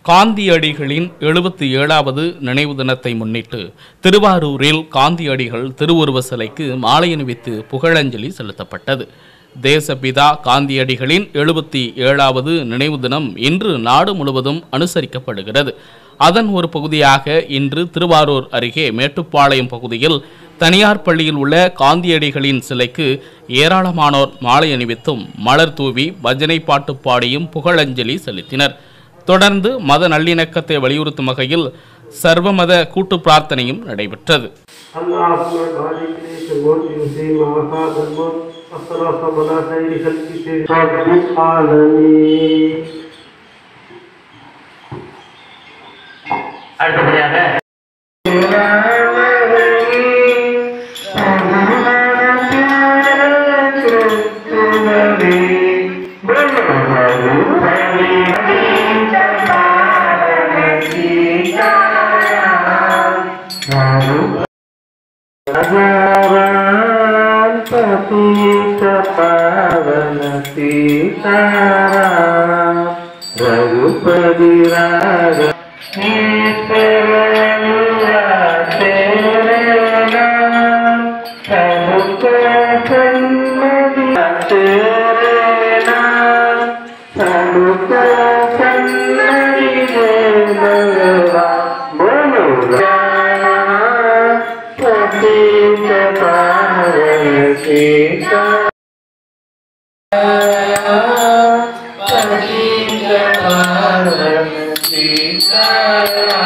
காந்தியடிகளின் 77வது நினைவு தினத்தை முன்னிட்டு திருவாரூரில் காந்தியடிகள் திருவுருவ சிலைக்கு மாலை அணிவித்து புகழஞ்சலி செலுத்தப்பட்டது. தேசபிதா காந்தியடிகளின் 77வது நினைவு தினம் இன்று நாடு முழுவதும் அனுசரிக்கப்படுகிறது. அதன் ஒரு பகுதியாக இன்று திருவாரூர் அருகே மேட்டுப்பாளையம் பகுதியில் தனியார் பள்ளியில் உள்ள காந்தியடிகளின் சிலைக்கு ஏராளமானோர் மாலை அணிவித்தும் மலர் தூவி பஜனை பாட்டு பாடியும் புகழஞ்சலி செலுத்தினர். தொடர்ந்து மத நல்லிணக்கத்தை வலியுறுத்தும் வகையில் சர்வமத கூட்டு பிரார்த்தனையும் நடைபெற்றது. रघुपति राग Sita